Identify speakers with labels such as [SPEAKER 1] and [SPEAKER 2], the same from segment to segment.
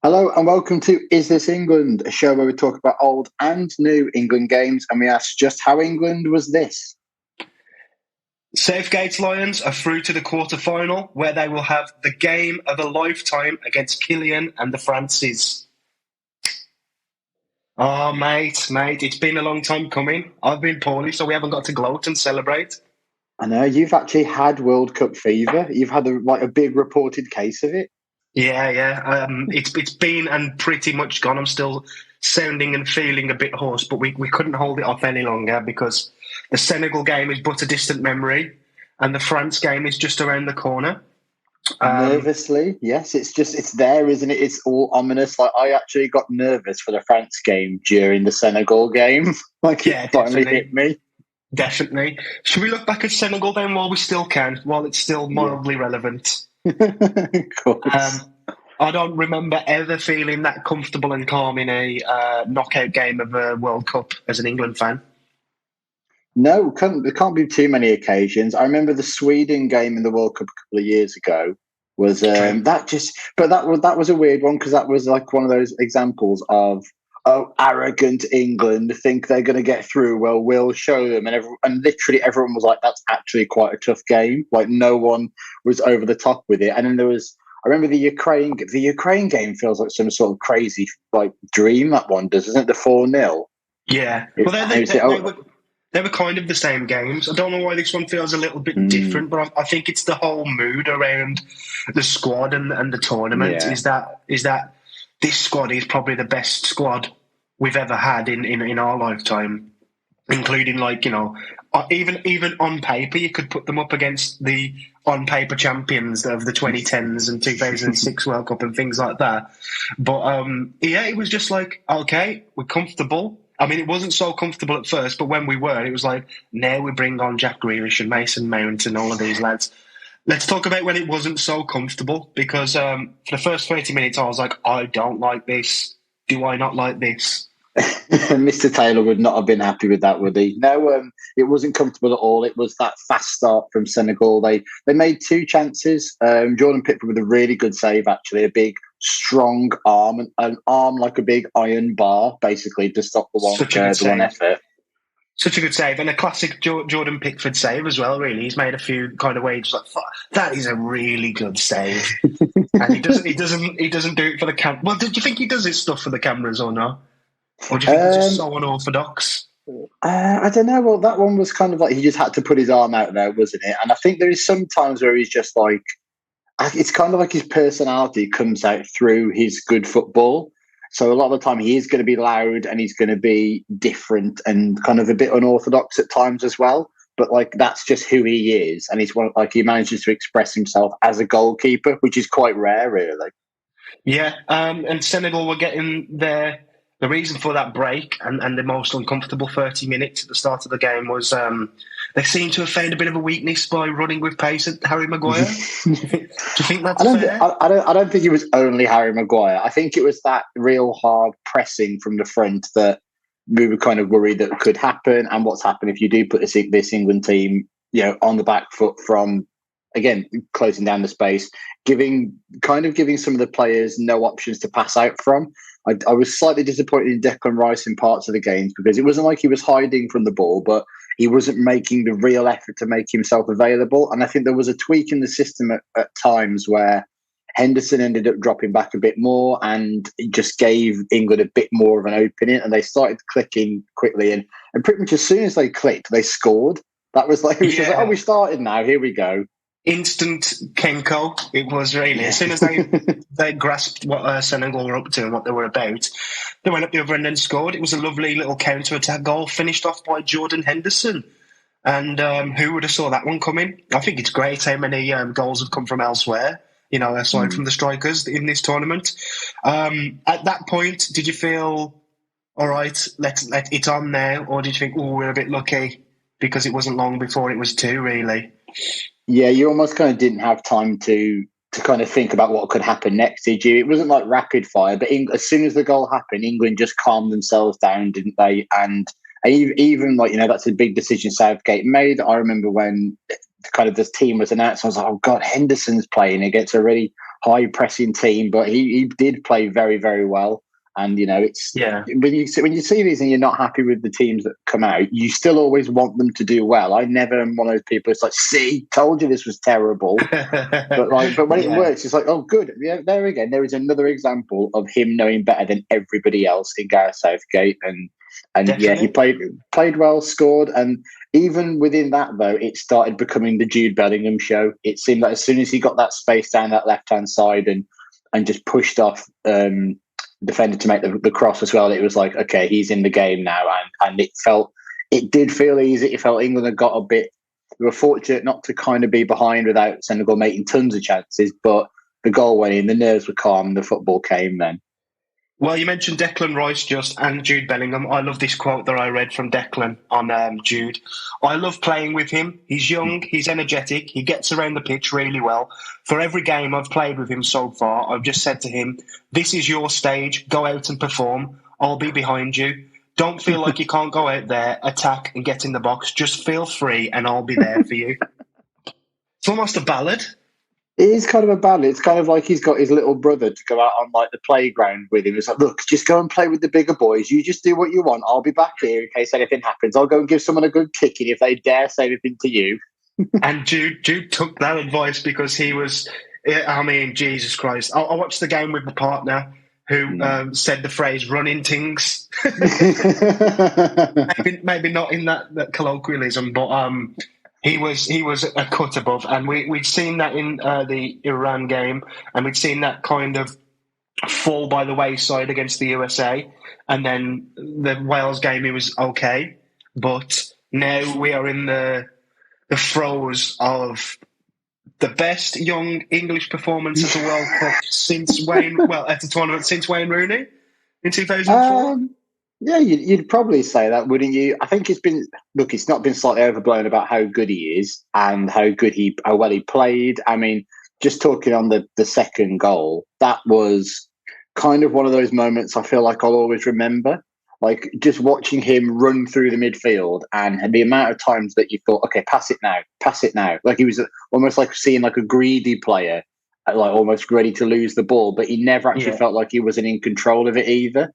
[SPEAKER 1] Hello and welcome to Is This England, a show where we talk about old and new England games and we ask just how England was this.
[SPEAKER 2] Safegate's Lions are through to the quarter-final, where they will have the game of a lifetime against Killian and the Francis. Oh, mate, it's been a long time coming. I've been poorly, so we haven't got to gloat and celebrate.
[SPEAKER 1] I know you've actually had World Cup fever. You've had a big reported case of it.
[SPEAKER 2] Yeah. It's been and pretty much gone. I'm still sounding and feeling a bit hoarse, but we couldn't hold it off any longer because the Senegal game is but a distant memory, and the France game is just around the corner.
[SPEAKER 1] Nervously, yes, it's there, isn't it? It's all ominous. Like I actually got nervous for the France game during the Senegal game.
[SPEAKER 2] Yeah,
[SPEAKER 1] It finally hit me.
[SPEAKER 2] definitely. Should we look back at Senegal then while we still can, while it's still mildly relevant?
[SPEAKER 1] Of course.
[SPEAKER 2] I don't remember ever feeling that comfortable and calm in a knockout game of a World Cup as an England fan.
[SPEAKER 1] No, there can't be too many occasions. I remember the Sweden game in the World Cup a couple of years ago was that was a weird one because that was like one of those examples of arrogant England think they're going to get through. Well, we'll show them, and literally everyone was like, "That's actually quite a tough game." Like no one was over the top with it, and then there was. I remember the Ukraine game feels like some sort of crazy like dream. That one does, isn't it? The 4-0.
[SPEAKER 2] Yeah, they were kind of the same games. I don't know why this one feels a little bit different, but I think it's the whole mood around the squad and the tournament.
[SPEAKER 1] Yeah.
[SPEAKER 2] Is that this squad is probably the best squad we've ever had in our lifetime, including even on paper you could put them up against the on paper champions of the 2010s and 2006 World Cup and things like that. But it was just like, okay, we're comfortable. I mean, it wasn't so comfortable at first, but when we were, it was like, now we bring on Jack Grealish and Mason Mount and all of these lads. Let's talk about when it wasn't so comfortable, because for the first 30 minutes, I was like, I don't like this. Do I not like this?
[SPEAKER 1] Mr. Taylor would not have been happy with that, would he? No, it wasn't comfortable at all. It was that fast start from Senegal. They made two chances. Jordan Pickford with a really good save, actually, a big, strong arm, an arm like a big iron bar, basically, to stop the one effort.
[SPEAKER 2] Such a good save, and a classic Jordan Pickford save as well, really. He's made a few kind of ways like, that is a really good save. And he doesn't do it for the camera. Well, did you think he does his stuff for the cameras or not? Or do you think it's just so unorthodox?
[SPEAKER 1] I don't know. Well, that one was kind of like he just had to put his arm out there, wasn't it? And I think there is some times where he's just like, it's kind of like his personality comes out through his good football. So a lot of the time he is going to be loud and he's going to be different and kind of a bit unorthodox at times as well. But like that's just who he is, and he manages to express himself as a goalkeeper, which is quite rare, really.
[SPEAKER 2] Yeah, and Senegal were getting the reason for that break and the most uncomfortable 30 minutes at the start of the game was they seem to have found a bit of a weakness by running with pace at Harry Maguire. Do you think that's fair?
[SPEAKER 1] I don't think it was only Harry Maguire. I think it was that real hard pressing from the front that we were kind of worried that could happen. And what's happened if you do put this England team, on the back foot from, again, closing down the space, giving some of the players no options to pass out from. I was slightly disappointed in Declan Rice in parts of the games because it wasn't like he was hiding from the ball, but he wasn't making the real effort to make himself available. And I think there was a tweak in the system at times where Henderson ended up dropping back a bit more and it just gave England a bit more of an opening, and they started clicking quickly. And pretty much as soon as they clicked, they scored. That was like, just like, we started now, here we go.
[SPEAKER 2] Instant Kenko. It was really, as soon as they grasped what Senegal were up to and what they were about, they went up the other end and scored. It was a lovely little counter-attack goal finished off by Jordan Henderson. And who would have saw that one coming? I think it's great how many goals have come from elsewhere, aside from the strikers in this tournament. At that point, did you feel, all right, it's on now? Or did you think, we're a bit lucky because it wasn't long before it was two, really?
[SPEAKER 1] Yeah, you almost kind of didn't have time to kind of think about what could happen next, did you? It wasn't like rapid fire, but as soon as the goal happened, England just calmed themselves down, didn't they? And even that's a big decision Southgate made. I remember when kind of this team was announced, I was like, oh God, Henderson's playing against a really high pressing team, but he did play very, very well. And it's
[SPEAKER 2] Yeah.
[SPEAKER 1] when you see these and you're not happy with the teams that come out, you still always want them to do well. I never am one of those people. It's like, see, told you this was terrible. But when it works, it's like, oh, good. Yeah, there again, there is another example of him knowing better than everybody else in Gareth Southgate, and yeah, he played well, scored, and even within that though, it started becoming the Jude Bellingham show. It seemed like as soon as he got that space down that left hand side and just pushed off defender to make the cross as well, it was like, okay, he's in the game now, and it did feel easy. It felt England had got a bit. We were fortunate not to kind of be behind without Senegal making tons of chances, but the goal went in, the nerves were calm, and the football came then.
[SPEAKER 2] Well, you mentioned Declan Rice and Jude Bellingham. I love this quote that I read from Declan on Jude. I love playing with him. He's young, he's energetic, he gets around the pitch really well. For every game I've played with him so far, I've just said to him, this is your stage, go out and perform. I'll be behind you. Don't feel like you can't go out there, attack and get in the box. Just feel free and I'll be there for you. It's almost a ballad.
[SPEAKER 1] It is kind of a ballad. It's kind of like he's got his little brother to go out on like the playground with him. It's like, look, just go and play with the bigger boys. You just do what you want. I'll be back here in case anything happens. I'll go and give someone a good kicking if they dare say anything to you.
[SPEAKER 2] And Jude took that advice because he was, I mean, Jesus Christ. I watched the game with my partner who said the phrase running things. maybe not in that colloquialism, but he was a cut above, and we'd seen that in the Iran game, and we'd seen that kind of fall by the wayside against the USA, and then the Wales game he was okay, but now we are in the throes of the best young English performance at the World Cup since at the tournament since Wayne Rooney in 2004.
[SPEAKER 1] Yeah, you'd probably say that, wouldn't you? I think it's not been slightly overblown about how good he is and how well he played. I mean, just talking on the second goal, that was kind of one of those moments I feel like I'll always remember. Like just watching him run through the midfield and the amount of times that you thought, okay, pass it now. Like he was almost like seeing like a greedy player, like almost ready to lose the ball, but he never actually felt like he wasn't in control of it either.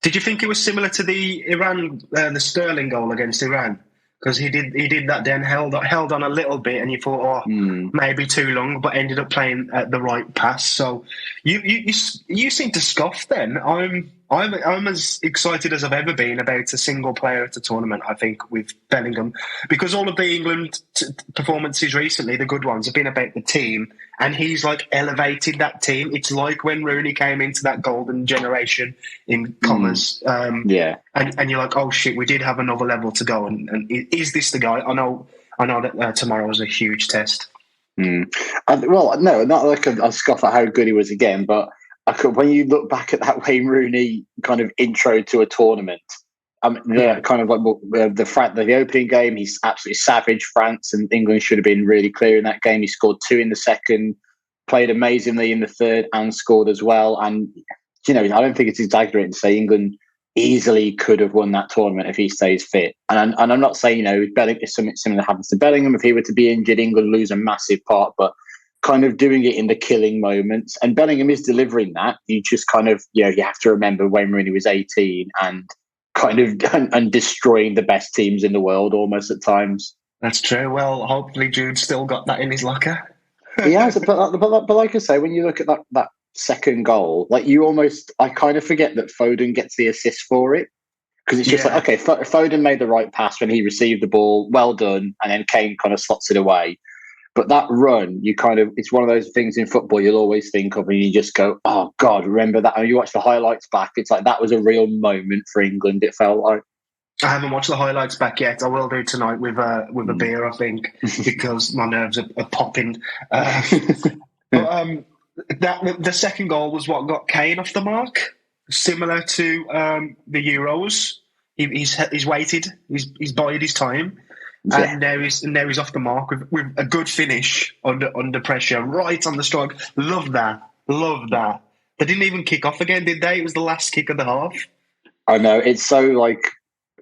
[SPEAKER 2] Did you think it was similar to the the Sterling goal against Iran? Because he did that then, held on a little bit, and you thought, maybe too long, but ended up playing the right pass. So you seem to scoff. Then I'm as excited as I've ever been about a single player at a tournament. I think with Bellingham, because all of the England performances recently, the good ones, have been about the team, and he's like elevated that team. It's like when Rooney came into that golden generation in commas. And you're like, oh shit, we did have another level to go. And is this the guy? I know that tomorrow was a huge test.
[SPEAKER 1] Well, no, not like a scoff at how good he was again, but when you look back at that Wayne Rooney kind of intro to a tournament, kind of like the opening game, he's absolutely savage France, and England should have been really clear in that game. He scored 2 in the second, played amazingly in the third, and scored as well. And I don't think it's exaggerating to say England easily could have won that tournament if he stays fit. And I'm not saying if something similar happens to Bellingham, if he were to be injured, England lose a massive part, but kind of doing it in the killing moments. And Bellingham is delivering that. You just kind of, you have to remember Wayne Rooney was 18 and kind of and destroying the best teams in the world almost at times.
[SPEAKER 2] That's true. Well, hopefully Jude's still got that in his locker.
[SPEAKER 1] He has, but like I say, when you look at that second goal, like I kind of forget that Foden gets the assist for it. Because it's just like, okay, Foden made the right pass when he received the ball, well done, and then Kane kind of slots it away. But that run, it's one of those things in football you'll always think of, and you just go, oh, God, remember that? And you watch the highlights back, it's like that was a real moment for England, it felt like.
[SPEAKER 2] I haven't watched the highlights back yet. I will do tonight with a beer, I think, because my nerves are popping. But the second goal was what got Kane off the mark, similar to the Euros. He's waited, he's bided his time. Yeah. And now he's off the mark with a good finish under pressure, right on the strike. Love that. They didn't even kick off again, did they? It was the last kick of the half.
[SPEAKER 1] I know, it's so like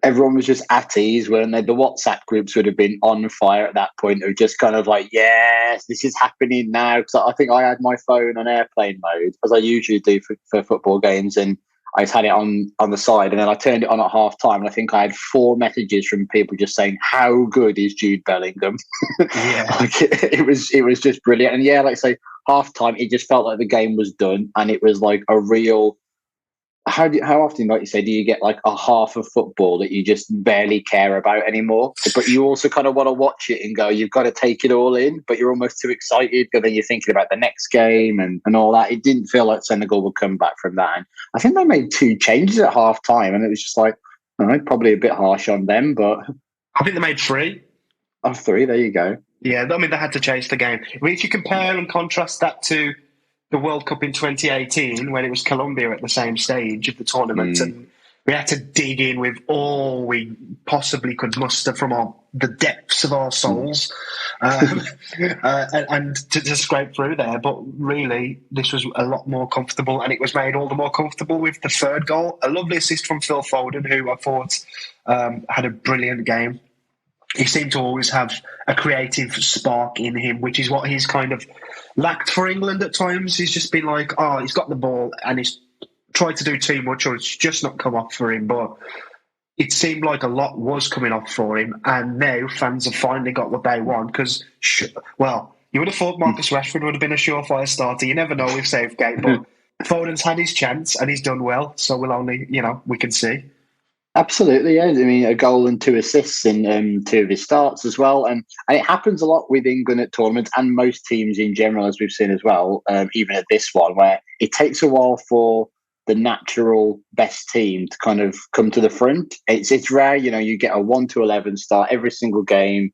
[SPEAKER 1] everyone was just at ease, weren't they? The WhatsApp groups would have been on fire at that point. It was just kind of like, yes, this is happening now. Because I think I had my phone on airplane mode, as I usually do for football games, and I just had it on the side, and then I turned it on at half time, and I think I had 4 messages from people just saying, "How good is Jude Bellingham?"
[SPEAKER 2] Yeah.
[SPEAKER 1] Like it was just brilliant. And yeah, like I say, half time, it just felt like the game was done, and it was like a real. How often, like you say, do you get like a half of football that you just barely care about anymore? But you also kind of want to watch it and go, you've got to take it all in, but you're almost too excited because then you're thinking about the next game and all that. It didn't feel like Senegal would come back from that. And I think they made 2 changes at half time, and it was just like, all right, probably a bit harsh on them, but
[SPEAKER 2] I think they made 3.
[SPEAKER 1] 3, there you go.
[SPEAKER 2] Yeah, I mean, they had to change the game. I mean, if you compare and contrast that to the World Cup in 2018, when it was Colombia at the same stage of the tournament, and we had to dig in with all we possibly could muster from the depths of our souls and to scrape through there. But really, this was a lot more comfortable, and it was made all the more comfortable with the 3rd goal. A lovely assist from Phil Foden, who I thought had a brilliant game. He seemed to always have a creative spark in him, which is what he's kind of lacked for England at times. He's just been like, he's got the ball and he's tried to do too much, or it's just not come off for him. But it seemed like a lot was coming off for him, and now fans have finally got what they want. Because, well, you would have thought Marcus Rashford would have been a surefire starter. You never know with Southgate, but Foden's had his chance and he's done well. So we'll only, we can see.
[SPEAKER 1] Absolutely, yeah. I mean, a goal and 2 assists in 2 of his starts as well. And it happens a lot with England at tournaments and most teams in general, as we've seen as well, even at this one, where it takes a while for the natural best team to kind of come to the front. It's rare, you get a 1-11 start every single game,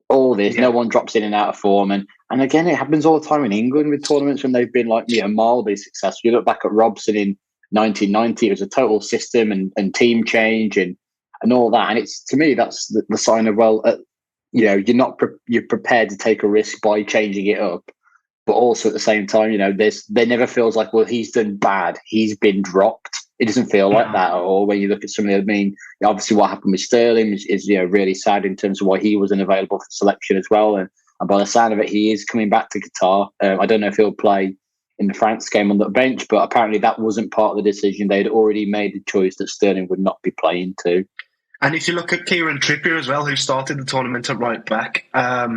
[SPEAKER 1] all this, no one drops in and out of form. And again, it happens all the time in England with tournaments when they've been like, mildly successful. You look back at Robson in 1990, it was a total system and team change and all that. And it's, to me, that's the sign of, well, you're prepared to take a risk by changing it up. But also at the same time, there never feels like, well, he's done bad, he's been dropped. It doesn't feel like that at all. When you look at some of the, obviously what happened with Sterling is really sad in terms of why he wasn't available for selection as well. And by the sound of it, he is coming back to Qatar. I don't know if he'll play in the France game on the bench, but apparently that wasn't part of the decision. They'd already made the choice that Sterling would not be playing too.
[SPEAKER 2] And if you look at Kieran Trippier as well, who started the tournament at right back, I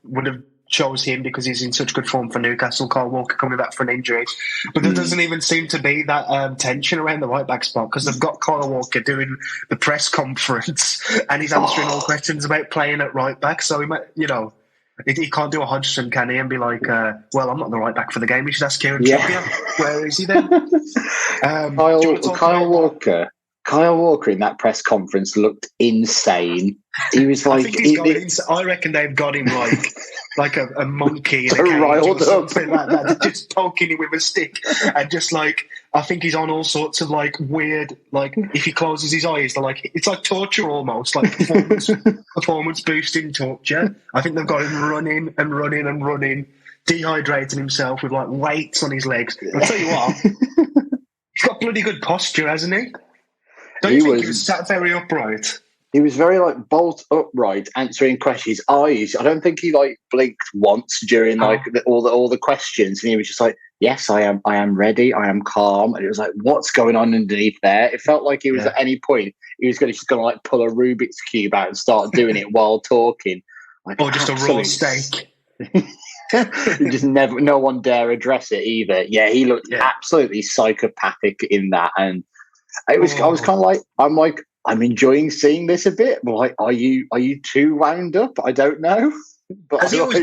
[SPEAKER 2] would have chose him because he's in such good form for Newcastle. Kyle Walker coming back from an injury, but there doesn't even seem to be that tension around the right back spot because they've got Kyle Walker doing the press conference and he's answering all questions about playing at right back. So he might, he can't do a Hodgson, can he? And be like, well, I'm not the right back for the game. You should ask Kieran Trippier. Where is he then?
[SPEAKER 1] Kyle Walker in that press conference looked insane. He was like,
[SPEAKER 2] I reckon they've got him like a monkey in a cage or something like that, just poking him with a stick, and just like, I think he's on all sorts of like weird, like if he closes his eyes, they're like, it's like torture almost, like performance boosting torture. I think they've got him running and running and running, dehydrating himself with like weights on his legs. I'll tell you what, he's got bloody good posture, hasn't he? Don't you think he was sat very upright?
[SPEAKER 1] He was very bolt upright, answering questions. His eyes, I don't think he blinked once during all the questions, and he was just like, "Yes, I am ready. I am calm." And it was like, "What's going on underneath there?" It felt like he was at any point he was just going to pull a Rubik's cube out and start doing it while talking,
[SPEAKER 2] or just a raw steak.
[SPEAKER 1] You just no one dare address it either. Yeah, he looked absolutely psychopathic in that, and I was kind of I'm enjoying seeing this a bit. But are you too wound up? I don't know. But
[SPEAKER 2] has he always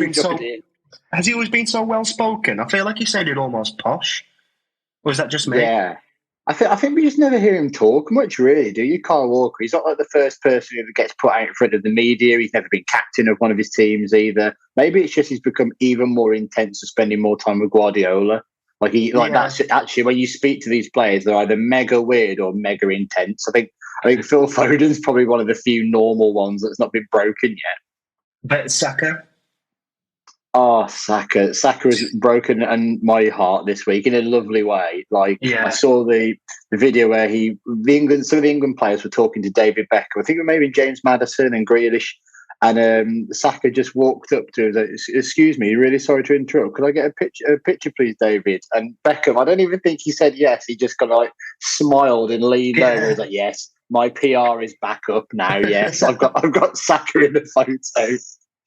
[SPEAKER 2] been so well spoken? I feel like he sounded almost posh. Or is that just me?
[SPEAKER 1] Yeah, I think we just never hear him talk much, really, do you, Kyle Walker? He's not like the first person who gets put out in front of the media. He's never been captain of one of his teams either. Maybe it's just he's become even more intense and spending more time with Guardiola. That's actually when you speak to these players, they're either mega weird or mega intense. I think Phil Foden's probably one of the few normal ones that's not been broken yet.
[SPEAKER 2] But Saka?
[SPEAKER 1] Oh, Saka! Saka has broken and my heart this week in a lovely way. Like I
[SPEAKER 2] Yeah.
[SPEAKER 1] saw the video where some of the England players were talking to David Beckham. I think it may be James Maddison and Grealish, and Saka just walked up to him. Like, "Excuse me, really sorry to interrupt. Could I get a picture, please, David?" And Beckham, I don't even think he said yes. He just kind of like smiled and leaned over. He's like, "Yes, my PR is back up now. Yes, I've got Saka in the photo."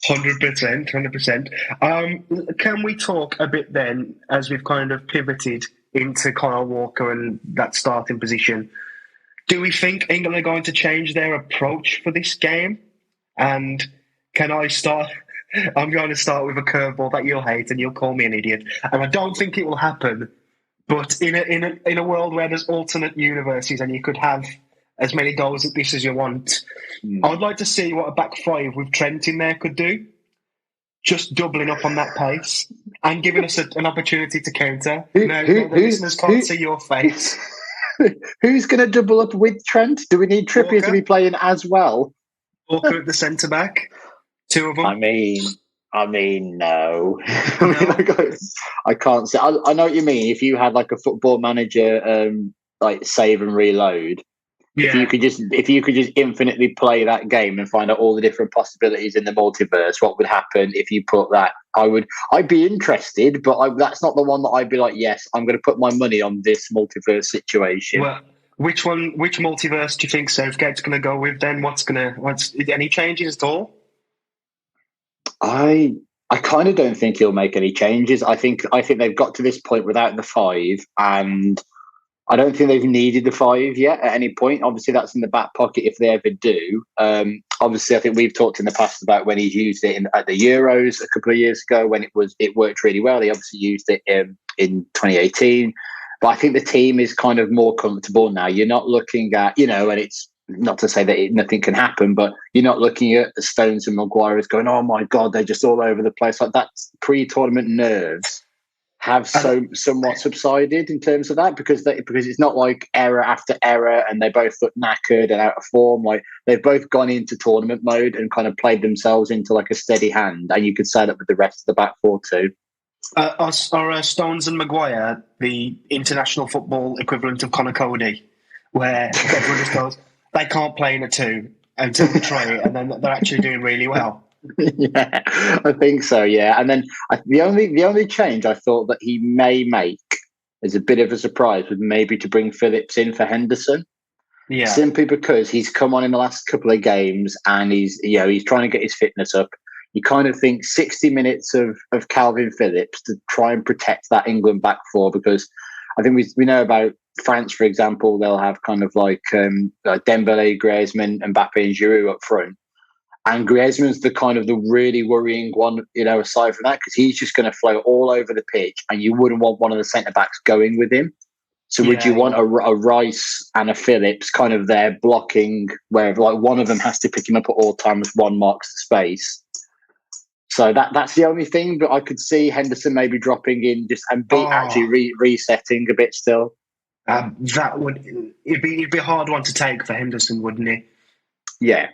[SPEAKER 2] 100%, 100%. Can we talk a bit then, as we've kind of pivoted into Kyle Walker and that starting position? Do we think England are going to change their approach for this game? And can I start? I'm going to start with a curveball that you'll hate, and you'll call me an idiot. And I don't think it will happen. But in a world where there's alternate universes and you could have as many goals at this as you want, I would like to see what a back five with Trent in there could do. Just doubling up on that pace and giving us an opportunity to counter. Now, the listeners can't see your face.
[SPEAKER 1] Who's going to double up with Trent? Do we need Trippier to be playing as well?
[SPEAKER 2] Walker at the centre back. Two of them.
[SPEAKER 1] I mean, no. I can't say. I know what you mean. If you had like a football manager, like save and reload. Yeah. If you could just infinitely play that game and find out all the different possibilities in the multiverse, what would happen if you put that? I'd be interested, but that's not the one that I'd be like, yes, I'm going to put my money on this multiverse situation.
[SPEAKER 2] Well, which multiverse do you think Southgate's going to go with then? What's any changes at all?
[SPEAKER 1] I kind of don't think he'll make any changes. I think they've got to this point without the five, and I don't think they've needed the five yet at any point. Obviously, that's in the back pocket if they ever do. Obviously, I think we've talked in the past about when he's used it at the Euros a couple of years ago when it worked really well. He obviously used it in 2018. But I think the team is kind of more comfortable now. You're not looking at, and it's not to say that nothing can happen, but you're not looking at the Stones and Maguire as going, oh my God, they're just all over the place. Like that pre-tournament nerves have somewhat subsided in terms of that because it's not like error after error and they both look knackered and out of form. Like they've both gone into tournament mode and kind of played themselves into like a steady hand, and you could say that with the rest of the back four too.
[SPEAKER 2] Are Stones and Maguire the international football equivalent of Conor Cody, where everyone just goes, they can't play in a two until they try it, and then they're actually doing really well?
[SPEAKER 1] Yeah, I think so. Yeah, and then the only change I thought that he may make as a bit of a surprise would maybe to bring Phillips in for Henderson.
[SPEAKER 2] Yeah,
[SPEAKER 1] simply because he's come on in the last couple of games and he's trying to get his fitness up. You kind of think 60 minutes of Calvin Phillips to try and protect that England back four, because I think we know about France, for example, they'll have kind of like Dembele, Griezmann, Mbappe, and Giroud up front. And Griezmann's the really worrying one, aside from that, because he's just going to float all over the pitch, and you wouldn't want one of the centre backs going with him. So would you want a Rice and a Phillips kind of there blocking, where like one of them has to pick him up at all times, one marks the space? So that's the only thing. But I could see Henderson maybe dropping in actually resetting a bit still.
[SPEAKER 2] It'd be a hard one to take for Henderson, wouldn't it?
[SPEAKER 1] Yeah.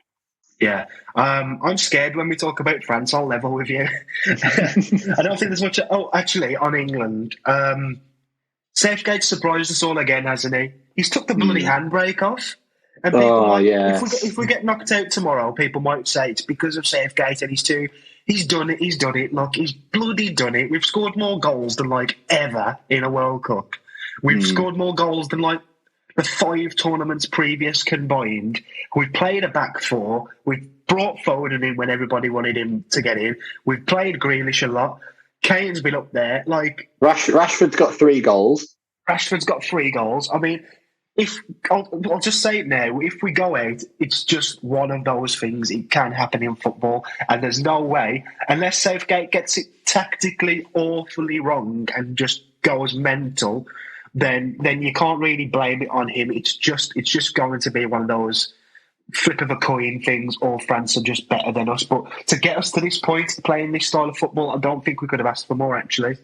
[SPEAKER 2] Yeah, I'm scared when we talk about France. I'll level with you. I don't think there's much. Oh, actually, on England, Southgate surprised us all again, hasn't he? He's took the bloody handbrake off, and people if we get knocked out tomorrow, people might say it's because of Southgate and he's done it. He's done it. Look, he's bloody done it. We've scored more goals than like ever in a World Cup. We've scored more goals than like the 5 tournaments previous combined. We've played a back four. We've brought Foden in when everybody wanted him to get in. We've played Grealish a lot. Kane's been up there. Like
[SPEAKER 1] Rashford's got 3 goals.
[SPEAKER 2] Rashford's got 3 goals. I mean, I'll just say it now. If we go out, it's just one of those things. It can happen in football, and there's no way, unless Southgate gets it tactically awfully wrong and just goes mental, then you can't really blame it on him. It's just going to be one of those flip of a coin things, or France are just better than us. But to get us to this point, playing this style of football, I don't think we could have asked for more, actually.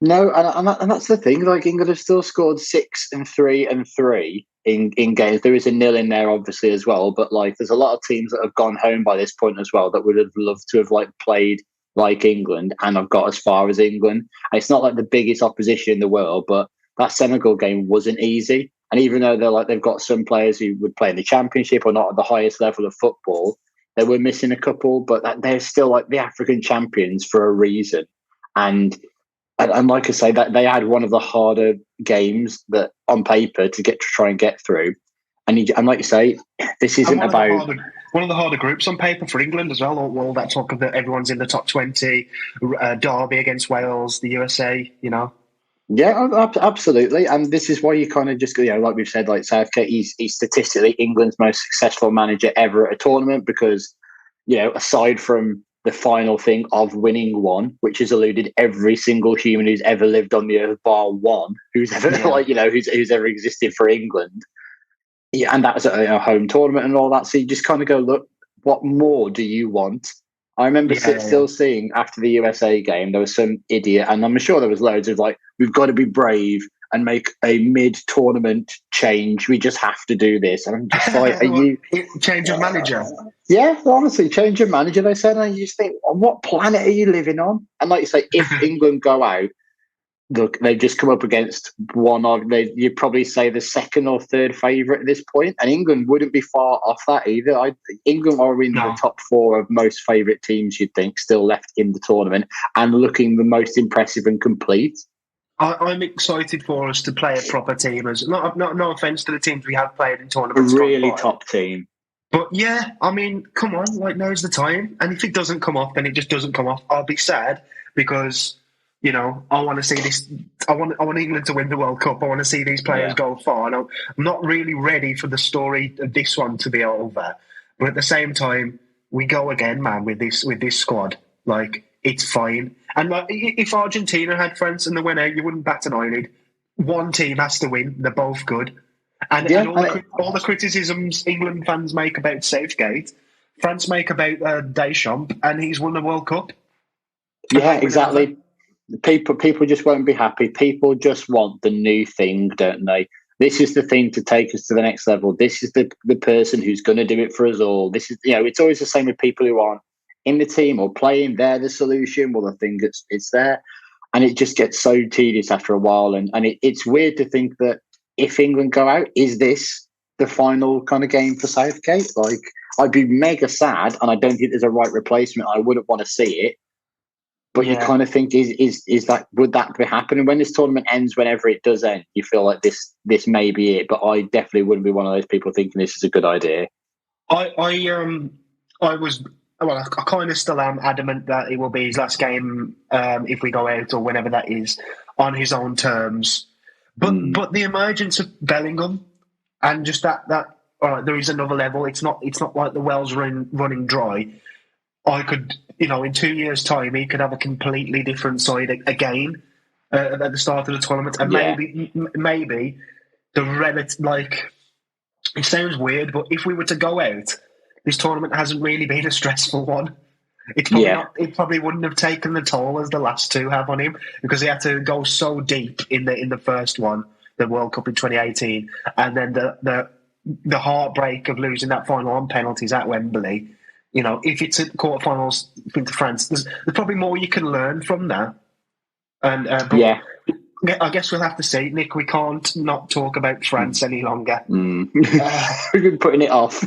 [SPEAKER 1] No, and that's the thing. Like, England have still scored 6 and 3 and 3 in games. There is a 0 in there, obviously, as well. But like, there's a lot of teams that have gone home by this point as well that would have loved to have like played like England and have got as far as England. And it's not like the biggest opposition in the world, but that Senegal game wasn't easy. And even though they've got some players who would play in the championship or not at the highest level of football, they were missing a couple, but they're still like the African champions for a reason. And like I say, that they had one of the harder games that on paper to try and get through. And like you say, this isn't about
[SPEAKER 2] one of the harder groups on paper for England as well. All that talk of that everyone's in the top 20, Derby against Wales, the USA,
[SPEAKER 1] Yeah, absolutely. And this is why you kind of just, like we've said, like Southgate, he's statistically England's most successful manager ever at a tournament because, aside from the final thing of winning one, which has eluded every single human who's ever lived on the earth, bar one, who's ever who's ever existed for England. Yeah, and that was a home tournament and all that. So you just kind of go, look, what more do you want? I remember still seeing after the USA game, there was some idiot, and I'm sure there was loads of like, we've got to be brave and make a mid-tournament change. We just have to do this. And I'm just like, are you...
[SPEAKER 2] Change of manager?
[SPEAKER 1] Yeah, honestly, change of manager, they said. And you just think, on what planet are you living on? And like you say, if England go out, look, they've just come up against one of, you'd probably say the second or third favourite at this point, and England wouldn't be far off that either. England are in the top four of most favourite teams, you'd think, still left in the tournament, and looking the most impressive and complete.
[SPEAKER 2] I'm excited for us to play a proper team. As no offence to the teams we have played in tournaments.
[SPEAKER 1] A really top team.
[SPEAKER 2] But yeah, I mean, come on, like now's the time. And if it doesn't come off, then it just doesn't come off. I'll be sad because... I want to see this. I want England to win the World Cup. I want to see these players go far. And I'm not really ready for the story of this one to be over. But at the same time, we go again, man, with this squad. Like, it's fine. And like, if Argentina had France and they went out, you wouldn't bat an eyelid. One team has to win. They're both good. And all the criticisms England fans make about Southgate, France make about Deschamps, and he's won the World Cup.
[SPEAKER 1] Yeah, exactly. People just won't be happy. People just want the new thing, don't they? This is the thing to take us to the next level. This is the person who's going to do it for us all. This is, it's always the same with people who aren't in the team or playing. They're the solution. Well, the thing it's there, and it just gets so tedious after a while. And it's weird to think that if England go out, is this the final kind of game for Southgate? Like, I'd be mega sad, and I don't think there's a right replacement. I wouldn't want to see it. But you kind of think, is that, would that be happening when this tournament ends? Whenever it does end, you feel like this may be it. But I definitely wouldn't be one of those people thinking this is a good idea.
[SPEAKER 2] I kind of still am adamant that it will be his last game if we go out or whenever that is on his own terms. But the emergence of Bellingham and just that there is another level. It's not like the well's running dry. I could. In 2 years' time, he could have a completely different side again at the start of the tournament, and maybe the it sounds weird, but if we were to go out, this tournament hasn't really been a stressful one. It's probably it probably wouldn't have taken the toll as the last two have on him because he had to go so deep in the first one, the World Cup in 2018, and then the heartbreak of losing that final on penalties at Wembley. If it's at quarterfinals into France, there's probably more you can learn from that. And I guess we'll have to see, Nick. We can't not talk about France any longer.
[SPEAKER 1] We've been putting it off.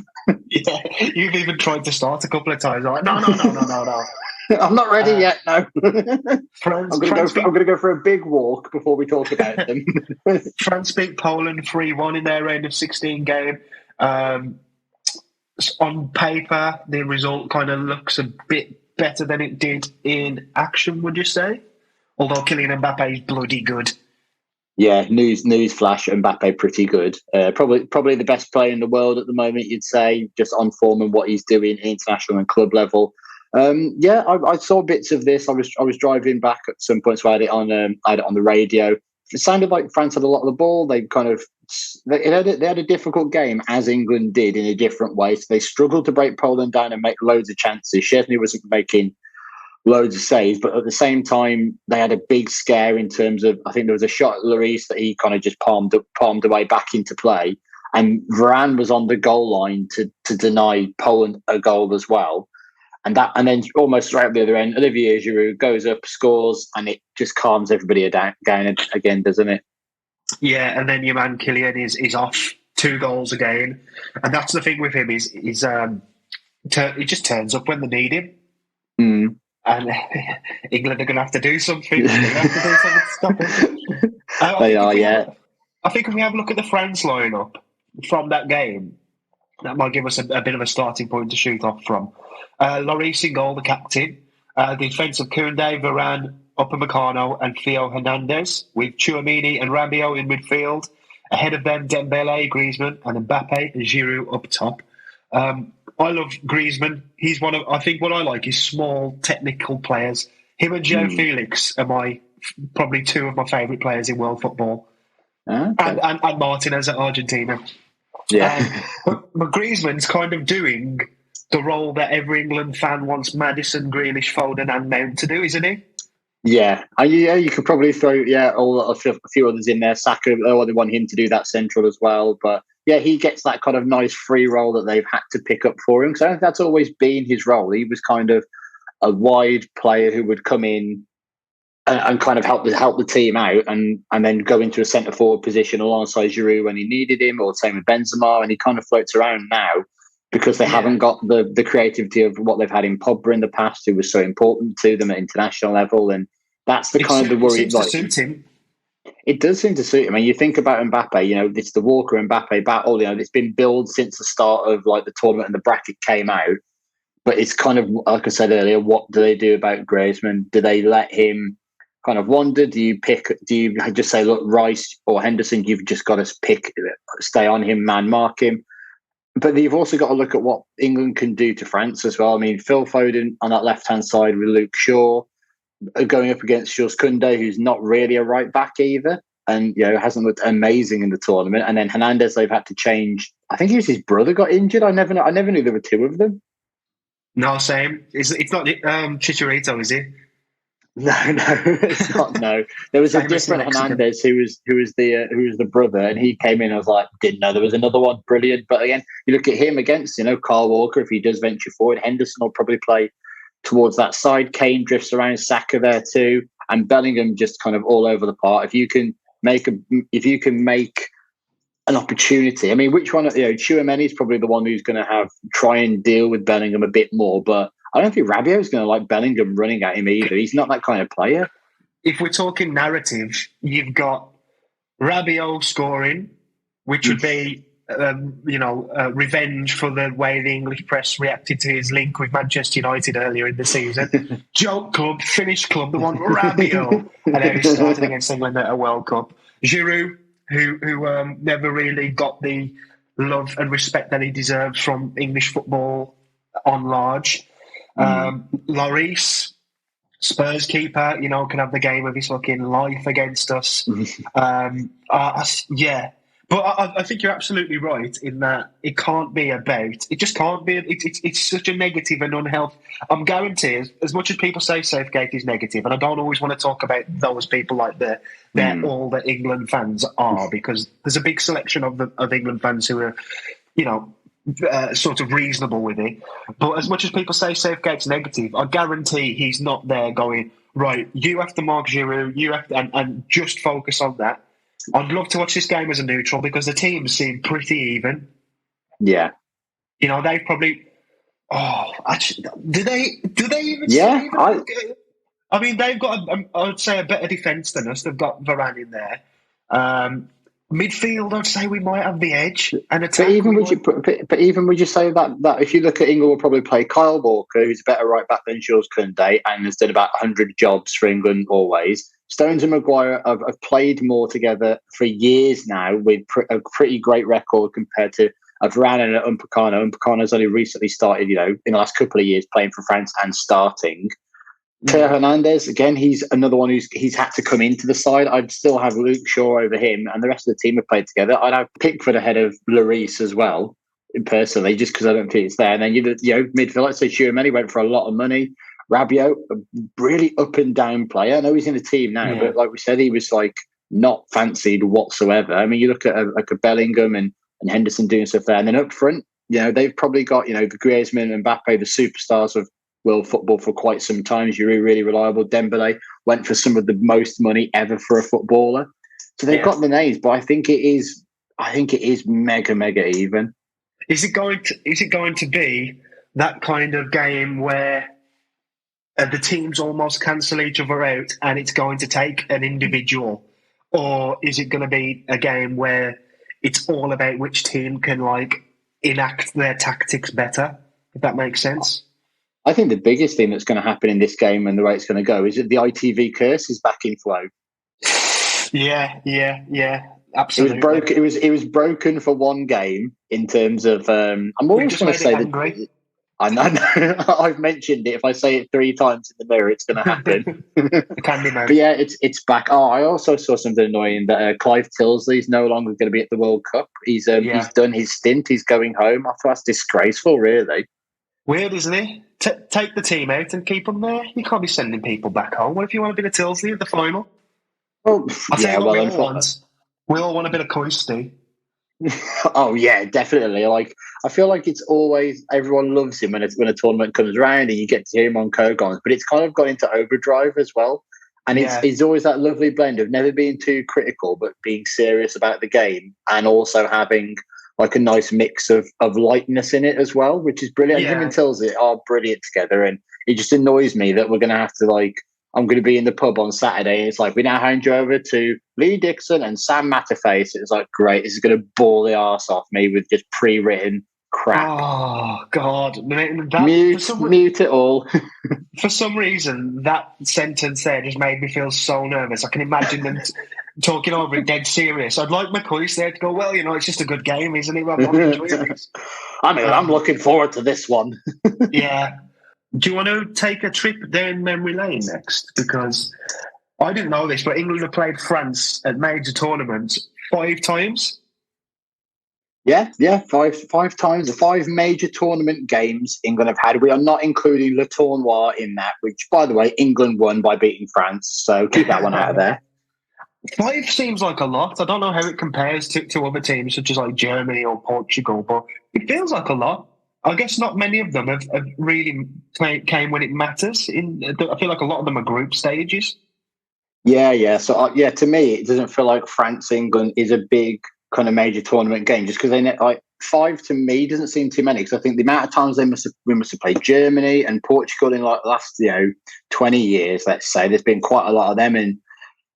[SPEAKER 2] Yeah, you've even tried to start a couple of times. I'm like, no.
[SPEAKER 1] I'm not ready yet. No,
[SPEAKER 2] France,
[SPEAKER 1] I'm going to go for a big walk before we talk about them.
[SPEAKER 2] France beat Poland 3-1 in their round of 16 game. On paper, the result kind of looks a bit better than it did in action, would you say? Although Kylian Mbappe is bloody good.
[SPEAKER 1] Yeah, news flash, Mbappe pretty good. Probably the best player in the world at the moment, you'd say, just on form and what he's doing international and club level. I saw bits of this. I was driving back at some point, so I had it on the radio. It sounded like France had a lot of the ball. They had a difficult game, as England did, in a different way. So they struggled to break Poland down and make loads of chances. Szczesny wasn't making loads of saves, but at the same time, they had a big scare in terms of, I think there was a shot at Lloris that he kind of just palmed away back into play. And Varane was on the goal line to deny Poland a goal as well. And then almost right at the other end, Olivier Giroud goes up, scores, and it just calms everybody down again, doesn't it?
[SPEAKER 2] Yeah, and then your man Kylian is off 2 goals again, and that's the thing with him is he just turns up when they need him, and England are going to have to do something. They're going to have to do something to stop him.
[SPEAKER 1] They are, yeah.
[SPEAKER 2] I think if we have a look at the France lineup from that game, that might give us a bit of a starting point to shoot off from. Lloris in goal, the captain. The defence of Koundé, Varane, Upamecano and Theo Hernandez, with Tchouaméni and Rabiot in midfield. Ahead of them, Dembele, Griezmann and Mbappe and Giroud up top. I love Griezmann. He's I think what I like is small, technical players. Him and Joe Felix are probably two of my favourite players in world football.
[SPEAKER 1] Okay.
[SPEAKER 2] And Martinez at Argentina.
[SPEAKER 1] Yeah.
[SPEAKER 2] But Griezmann's kind of doing the role that every England fan wants Maddison, Grealish, Foden and Mount to do, isn't he?
[SPEAKER 1] Yeah, you could probably throw a few others in there. Saka, they want him to do that central as well. But yeah, he gets that kind of nice free role that they've had to pick up for him. So I think that's always been his role. He was kind of a wide player who would come in and kind of help the team out, and then go into a centre forward position alongside Giroud when he needed him, or same with Benzema, and he kind of floats around now because they haven't got the creativity of what they've had in Pogba in the past, who was so important to them at international level, and that's the kind of the worry.
[SPEAKER 2] It seems to suit him.
[SPEAKER 1] It does seem to suit him. I mean, you think about Mbappe, it's the Walker Mbappe battle. It's been built since the start of the tournament and the bracket came out. But it's kind of, like I said earlier, what do they do about Griezmann? Do they let him kind of wander? Do you just say, look, Rice or Henderson, you've just got to stay on him, man mark him? But you've also got to look at what England can do to France as well. I mean, Phil Foden on that left-hand side with Luke Shaw, going up against Jules Koundé, who's not really a right back either, and hasn't looked amazing in the tournament. And then Hernandez, they've had to change. I think it was his brother got injured. I never knew there were two of them. No,
[SPEAKER 2] same. It's not Chicharito, is it?
[SPEAKER 1] No, it's not. No, there was a different Hernandez who was the brother, and he came in. I was like, didn't know there was another one. Brilliant. But again, you look at him against Kyle Walker. If he does venture forward, Henderson will probably play towards that side. Kane drifts around, Saka there too, and Bellingham just kind of all over the park. If you can make an opportunity, I mean, which one? Tchouaméni is probably the one who's going to try and deal with Bellingham a bit more, but I don't think Rabiot is going to like Bellingham running at him either. He's not that kind of player.
[SPEAKER 2] If we're talking narrative, you've got Rabiot scoring, which would be revenge for the way the English press reacted to his link with Manchester United earlier in the season. Joke club, Finnish club, the one Rabiot, and then he started against England at a World Cup. Giroud, who never really got the love and respect that he deserves from English football on large. Lloris, Spurs keeper, can have the game of his fucking life against us. Yeah. But I think you're absolutely right in that it just can't be. It's such a negative and unhealthy. I'm guaranteed, as much as people say Southgate is negative, and I don't always want to talk about those people like they're all that England fans are, because there's a big selection of England fans who are, sort of reasonable with it. But as much as people say Southgate's negative, I guarantee he's not there going, right, you have to mark Giroud, you have to, and just focus on that. I'd love to watch this game as a neutral because the teams seem pretty even.
[SPEAKER 1] Yeah.
[SPEAKER 2] They probably... Oh, actually, do they even...
[SPEAKER 1] Yeah.
[SPEAKER 2] I mean, they've got, I would say, a better defence than us. They've got Varane in there. Midfield, I'd say we might have the edge. And attack,
[SPEAKER 1] but even would you say that if you look at England, will probably play Kyle Walker, who's a better right back than Jules Koundé, and has done about 100 jobs for England always. Stones and Maguire have played more together for years now with a pretty great record compared to Varane and Upamecano. Upamecano's only recently started, in the last couple of years playing for France and starting. Theo Hernandez, again, he's another one he's had to come into the side. I'd still have Luke Shaw over him, and the rest of the team have played together. I'd have Pickford ahead of Lloris as well, personally, just because I don't think it's there. And then midfield, let's say Tchouaméni went for a lot of money. Rabiot, a really up and down player. I know he's in the team now, but like we said, he was not fancied whatsoever. I mean, you look at a Bellingham and Henderson doing stuff there, and then up front, they've probably got the Griezmann and Mbappe, the superstars of world football for quite some time. He's really, really reliable. Dembele went for some of the most money ever for a footballer. So they've got the names, but I think it is mega, mega even.
[SPEAKER 2] Is it going to be that kind of game where the teams almost cancel each other out and it's going to take an individual? Or is it going to be a game where it's all about which team can enact their tactics better, if that makes sense?
[SPEAKER 1] I think the biggest thing that's going to happen in this game and the way it's going to go is that the ITV curse is back in flow.
[SPEAKER 2] Yeah. Absolutely.
[SPEAKER 1] It was broken for one game in terms of. I'm always going to say that. I know. I've mentioned it. If I say it 3 times in the mirror, it's going to happen.
[SPEAKER 2] It can be,
[SPEAKER 1] but yeah, it's back. Oh, I also saw something annoying that Clive Tilsley's no longer going to be at the World Cup. He's done his stint. He's going home. I thought that's disgraceful, really.
[SPEAKER 2] Weird, isn't it? Take the team out and keep them there. You can't be sending people back home. What if you want a bit of Tilsley at the final?
[SPEAKER 1] Well,
[SPEAKER 2] we all want a bit of Coisty.
[SPEAKER 1] Oh yeah, definitely. I feel like it's always everyone loves him when a tournament comes around and you get to hear him on Kogons, but it's kind of gone into overdrive as well. And it's always that lovely blend of never being too critical but being serious about the game and also having like a nice mix of lightness in it as well, which is brilliant. Yeah. Him and Tilsley are brilliant together, and it just annoys me that we're going to have to I'm going to be in the pub on Saturday and it's we now hand you over to Lee Dixon and Sam Matterface. It's great. This is going to bore the arse off me with just pre-written crap.
[SPEAKER 2] Oh, God.
[SPEAKER 1] Mute it all.
[SPEAKER 2] For some reason, that sentence there just made me feel so nervous. I can imagine them talking over it dead serious. I'd like McCoy there to go, well, it's just a good game, isn't it?
[SPEAKER 1] I'm looking forward to this one.
[SPEAKER 2] Yeah. Do you want to take a trip down memory lane next? Because I didn't know this, but England have played France at major tournaments 5 times.
[SPEAKER 1] Yeah, 5 times. The 5 major tournament games England have had. We are not including Le Tournoi in that, which, by the way, England won by beating France. So keep that one out of there.
[SPEAKER 2] 5 seems like a lot. I don't know how it compares to other teams such as Germany or Portugal, but it feels like a lot. I guess not many of them have really came when it matters. I feel like a lot of them are group stages.
[SPEAKER 1] Yeah. So, to me, it doesn't feel like France-England is a big kind of major tournament game just because they 5 to me doesn't seem too many because I think the amount of times we must have played Germany and Portugal in the last 20 years, let's say, there's been quite a lot of them. And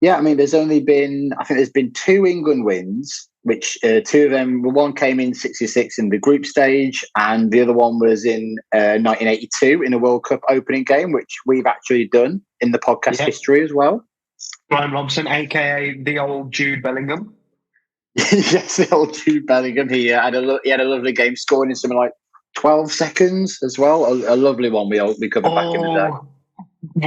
[SPEAKER 1] yeah, I mean, there's been 2 England wins, which 2 of them, one came in 66 in the group stage, and the other one was in 1982 in a World Cup opening game, which we've actually done in the podcast history as well.
[SPEAKER 2] Brian Robson, aka the old Jude Bellingham.
[SPEAKER 1] Yes, the old Jude Bellingham. He had a lovely game, scoring in something like 12 seconds as well. A lovely one we covered back in the day.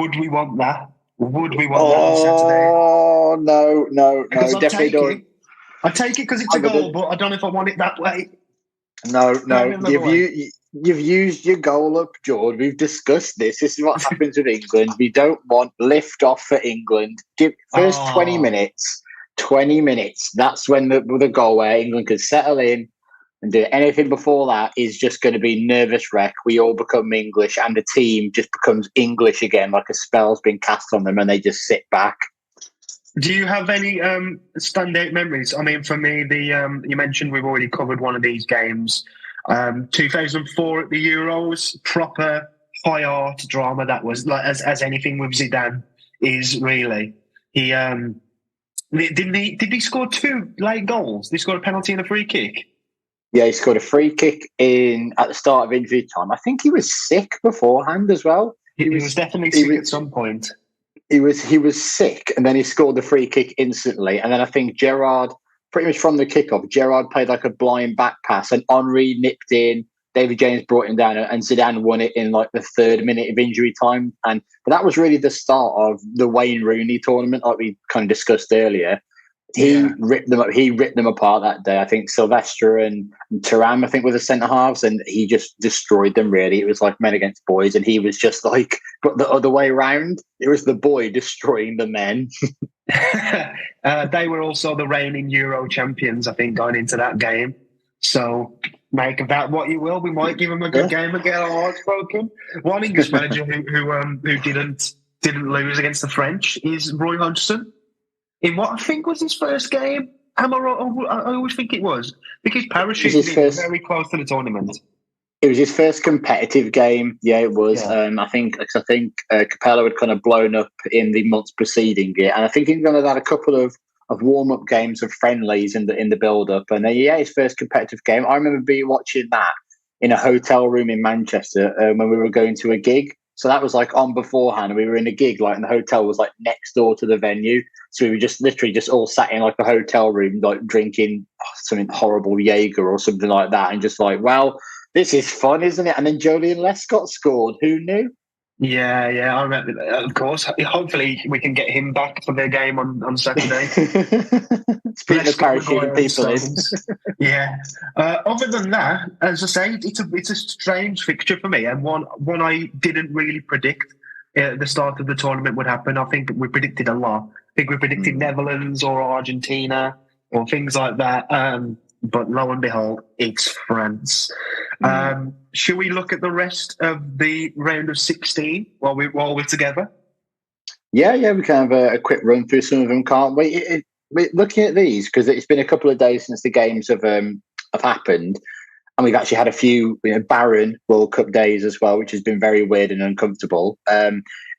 [SPEAKER 2] Would we want that? Would we want that on Saturday?
[SPEAKER 1] Oh, no, definitely don't.
[SPEAKER 2] I take it because it's a goal, but I don't know if I want it that way.
[SPEAKER 1] No. You've used your goal up, George. We've discussed this. This is what happens with England. We don't want lift off for England. First 20 minutes. 20 minutes. That's when the goal where England could settle in and do it. Anything before that is just going to be nervous wreck. We all become English and the team just becomes English again, like a spell's been cast on them and they just sit back.
[SPEAKER 2] Do you have any standout memories? I mean, for me, you mentioned we've already covered one of these games. 2004 at the Euros, proper high art drama that was, as anything with Zidane is really. He did he score 2 late goals? Did he score a penalty and a free kick?
[SPEAKER 1] Yeah, he scored a free kick at the start of injury time. I think he was sick beforehand as well.
[SPEAKER 2] He was definitely sick at some point.
[SPEAKER 1] He was sick, and then he scored the free kick instantly. And then I think Gerrard, pretty much from the kickoff, Gerrard played a blind back pass, and Henry nipped in. David James brought him down, and Zidane won it in the 3rd minute of injury time. But that was really the start of the Wayne Rooney tournament, like we kind of discussed earlier. He ripped them up. He ripped them apart that day. I think Sylvester and Thuram, I think, were the centre halves, and he just destroyed them. Really, it was like men against boys, and he was just but the other way around. It was the boy destroying the men.
[SPEAKER 2] They were also the reigning Euro champions, I think, going into that game. So Make of that what you will. We might give him a good game and get our hearts broken. One English manager who didn't lose against the French is Roy Hodgson in what I think was his first game. Am I right? I always think it was because parachuted in very close to the tournament.
[SPEAKER 1] It was his first competitive game. Yeah, it was.
[SPEAKER 2] Yeah.
[SPEAKER 1] I think Capello had kind of blown up in the months preceding it, and I think he's going to had a couple of warm up games of friendlies in the build up, and his first competitive game. I remember watching that in a hotel room in Manchester when we were going to a gig. So that was like on beforehand. We were in a gig, like, and the hotel was like next door to the venue. So we were just literally just all sat in like a hotel room, like drinking something horrible Jaeger or something like that, and just like, well, this is fun, isn't it? And then Jolien Lescott scored. Who knew?
[SPEAKER 2] Yeah, I remember that, of course. Hopefully we can get him back for their game on Saturday.
[SPEAKER 1] Speaking of parachuting people in.
[SPEAKER 2] Yeah. Other than that, as I say, it's a strange fixture for me, and one I didn't really predict at the start of the tournament would happen. I think we predicted a lot. I think we predicted Netherlands or Argentina or things like that. But lo and behold, it's France. Should we look at the rest of the round of 16 while we're together? Yeah,
[SPEAKER 1] we can have a quick run through some of them, can't we? Looking at these, because it's been a couple of days since the games have happened, and we've actually had a few barren World Cup days as well, which has been very weird and uncomfortable.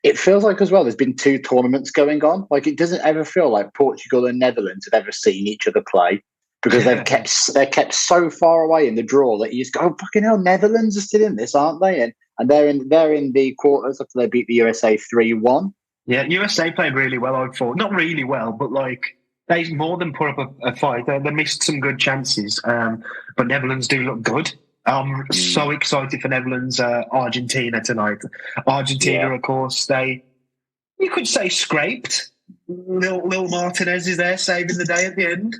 [SPEAKER 1] It feels like as well there's been two tournaments going on. Like, it doesn't ever feel like Portugal and Netherlands have ever seen each other play, because they're kept so far away in the draw that you just go, oh, fucking hell, Netherlands are still in this, aren't they? And they're in the quarters after they beat the USA 3-1.
[SPEAKER 2] Yeah, USA played really well, I thought. Not really well, but like they more than put up a fight. They missed some good chances, but Netherlands do look good. I'm so excited for Netherlands Argentina tonight. Argentina, of course, you could say scraped. Lil Martinez is there saving the day at the end.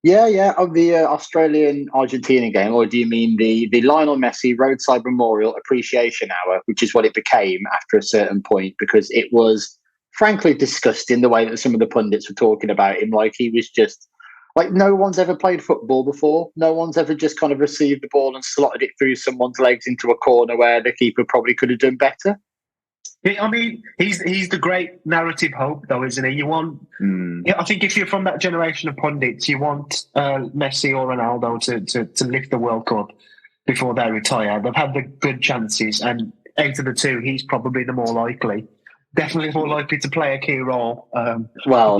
[SPEAKER 1] Yeah, of the Australian-Argentina game, or do you mean the Lionel Messi Roadside Memorial Appreciation Hour, which is what it became after a certain point, because it was frankly disgusting the way that some of the pundits were talking about him. Like, he was just, like, no one's ever played football before. No one's ever just kind of received the ball and slotted it through someone's legs into a corner where the keeper probably could have done better.
[SPEAKER 2] I mean, he's the great narrative hope, though, isn't he? You want, I think if you're from that generation of pundits, you want Messi or Ronaldo to lift the World Cup before they retire. They've had the good chances, and out of the two, he's probably the more likely. Definitely more likely to play a key role.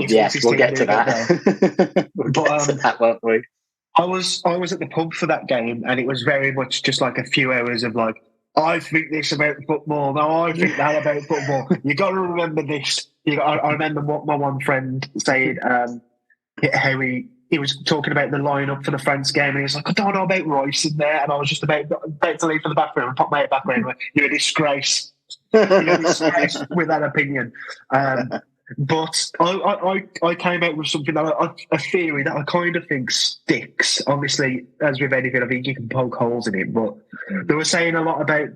[SPEAKER 1] Yes, we'll get to that. We'll get to that, won't we?
[SPEAKER 2] I was at the pub for that game, and it was very much just like a few hours of like, I think this about football. No, I think that about football. You got to remember this. I remember what my one friend saying. How he was talking about the lineup for the France game, and he was like, I don't know about Rice in there, and I was just about to leave for the bathroom and pop my head back around. You're a disgrace. You're a disgrace with that opinion. But I came out with something that a theory that I kind of think sticks. Obviously, as with anything, I think you can poke holes in it. But they were saying a lot about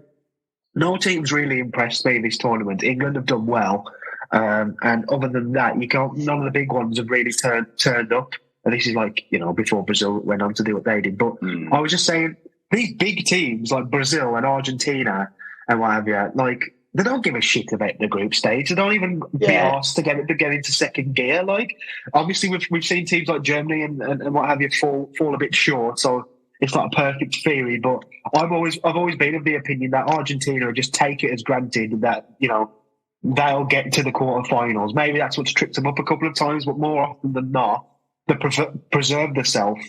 [SPEAKER 2] no team's really impressed me in this tournament. England have done well, and other than that, none of the big ones have really turned up. And this is like, before Brazil went on to do what they did. But I was just saying these big teams like Brazil and Argentina and what have you, like, they don't give a shit about the group stage. They don't even be asked to get into second gear. Like, obviously, we've seen teams like Germany and what have you fall a bit short. So it's not a perfect theory, but I've always been of the opinion that Argentina just take it as granted that they'll get to the quarterfinals. Maybe that's what's tripped them up a couple of times, but more often than not, they preserve themselves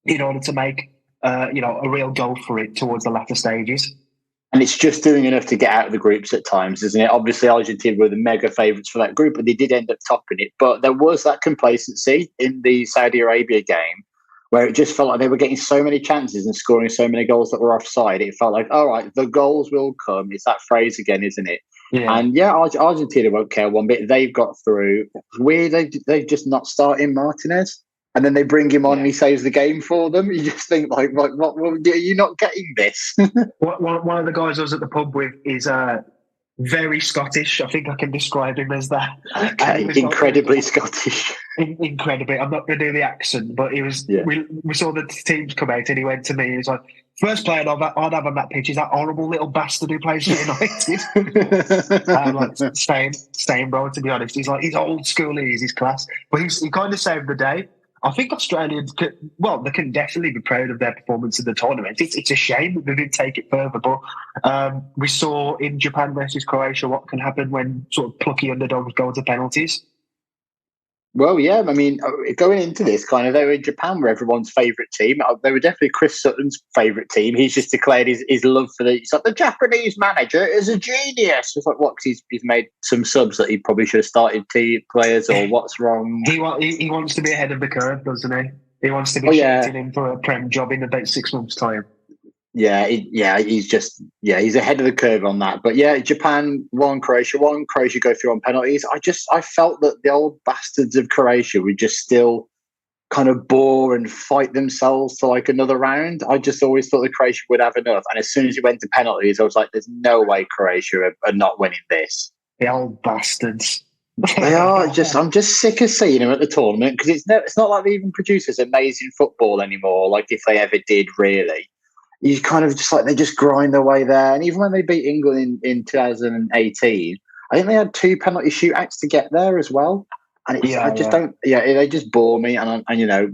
[SPEAKER 2] in order to make a real go for it towards the latter stages.
[SPEAKER 1] And it's just doing enough to get out of the groups at times, isn't it? Obviously, Argentina were the mega favourites for that group, and they did end up topping it. But there was that complacency in the Saudi Arabia game where it just felt like they were getting so many chances and scoring so many goals that were offside. It felt like, all right, the goals will come. It's that phrase again, isn't it? Yeah. And Argentina won't care one bit. They've got through. Weird, they've just not starting Martinez. And then they bring him on and he saves the game for them. You just think, like what are you not getting this?
[SPEAKER 2] One of the guys I was at the pub with is very Scottish. I think I can describe him as that.
[SPEAKER 1] Okay, incredibly Scottish.
[SPEAKER 2] Incredibly. I'm not going to do the accent, but he was.
[SPEAKER 1] Yeah.
[SPEAKER 2] We saw the teams come out, and he went to me. He was like, "First player I'd have on that pitch is that horrible little bastard who plays for United." I'm like, same, bro. To be honest, he's old school. He's class, but he kind of saved the day. I think Australians they can definitely be proud of their performance in the tournament. It's a shame that they didn't take it further, but we saw in Japan versus Croatia what can happen when sort of plucky underdogs go to penalties.
[SPEAKER 1] Well, yeah, I mean, going into this, kind of, they were in Japan, were everyone's favourite team. They were definitely Chris Sutton's favourite team. He's just declared his love for the. It's like the Japanese manager is a genius. It's like what? Cause he's made some subs that he probably should have started players, or what's wrong?
[SPEAKER 2] He wants to be ahead of the curve, doesn't he? He wants to be shooting him for a Prem job in about 6 months' time.
[SPEAKER 1] Yeah, he's ahead of the curve on that. But yeah, Japan won, Croatia go through on penalties. I felt that the old bastards of Croatia would just still kind of bore and fight themselves to like another round. I just always thought that Croatia would have enough. And as soon as it went to penalties, I was like, there's no way Croatia are not winning this.
[SPEAKER 2] The old bastards.
[SPEAKER 1] They are I'm just sick of seeing them at the tournament because it's not like they even produce this amazing football anymore, like if they ever did really. You kind of just like they just grind their way there. And even when they beat England in 2018, I think they had 2 penalty shootouts to get there as well. And they just bore me. And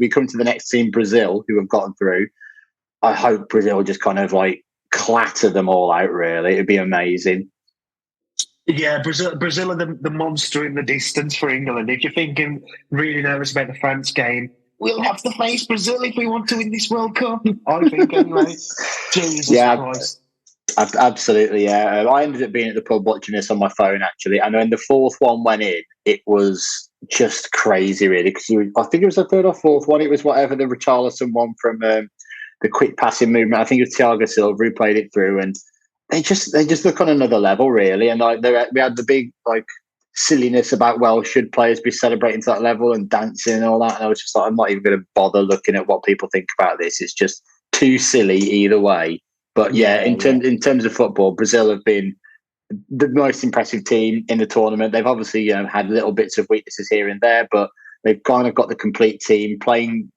[SPEAKER 1] we come to the next team, Brazil, who have gotten through. I hope Brazil just kind of like clatter them all out, really. It'd be amazing.
[SPEAKER 2] Yeah, Brazil are the monster in the distance for England. If you're thinking really nervous about the France game, we'll have to face Brazil if we want to win this World Cup. I think anyway. Jesus Christ.
[SPEAKER 1] Absolutely, yeah. I ended up being at the pub watching this on my phone, actually. And when the 4th one went in, it was just crazy, really. Because I think it was the 3rd or 4th one. It was whatever the Richarlison one from the quick passing movement. I think it was Thiago Silva who played it through. And they just look on another level, really. And like we had the big like silliness about, well, should players be celebrating to that level and dancing and all that? And I was just like, I'm not even going to bother looking at what people think about this. It's just too silly either way. But in terms of football, Brazil have been the most impressive team in the tournament. They've obviously had little bits of weaknesses here and there, but they've kind of got the complete team playing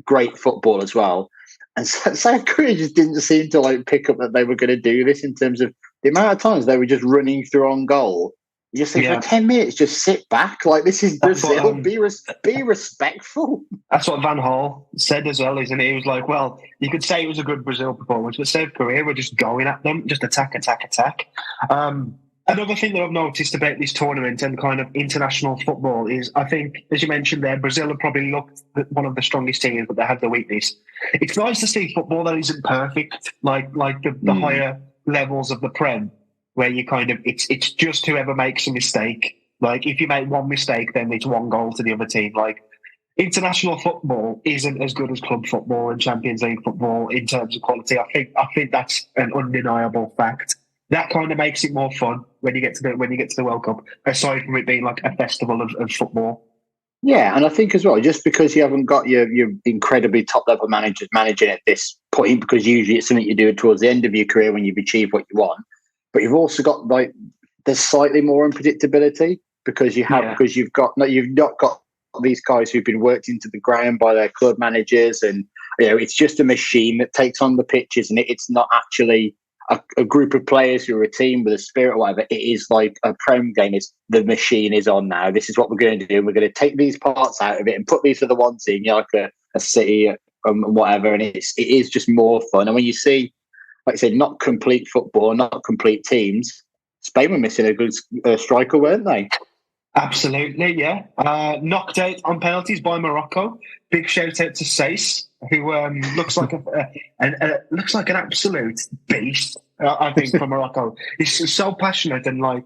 [SPEAKER 1] great football as well. And South Korea just didn't seem to like pick up that they were going to do this in terms of the amount of times they were just running through on goal. You just think for 10 minutes, just sit back. Like, this is Brazil. Be respectful.
[SPEAKER 2] That's what Van Gaal said as well, isn't it? He was like, well, you could say it was a good Brazil performance, but South Korea were just going at them, just attack. Another thing that I've noticed about this tournament and kind of international football is, I think, as you mentioned there, Brazil have probably looked one of the strongest teams, but they have the weakness. It's nice to see football that isn't perfect, like the higher levels of the Prem, where you kind of, it's just whoever makes a mistake. Like, if you make one mistake, then it's 1 goal to the other team. Like, international football isn't as good as club football and Champions League football in terms of quality. I think that's an undeniable fact. That kind of makes it more fun when you get to the World Cup, aside from it being like a festival of football.
[SPEAKER 1] Yeah, and I think as well, just because you haven't got your incredibly top level managers managing at this point, because usually it's something you do towards the end of your career when you've achieved what you want. But you've also got like there's slightly more unpredictability because you've not got these guys who've been worked into the ground by their club managers, and it's just a machine that takes on the pitches, and it's not actually a group of players who are a team with a spirit or whatever. It is like a Prem game. Is the machine is on now. This is what we're going to do. We're going to take these parts out of it and put these other ones in, like a City whatever, and it is just more fun. And when you see, like I said, not complete football, not complete teams. Spain were missing a good striker, weren't they?
[SPEAKER 2] Absolutely, yeah. Knocked out on penalties by Morocco. Big shout out to Saïs, who looks like an absolute beast. I think for Morocco, he's so passionate and like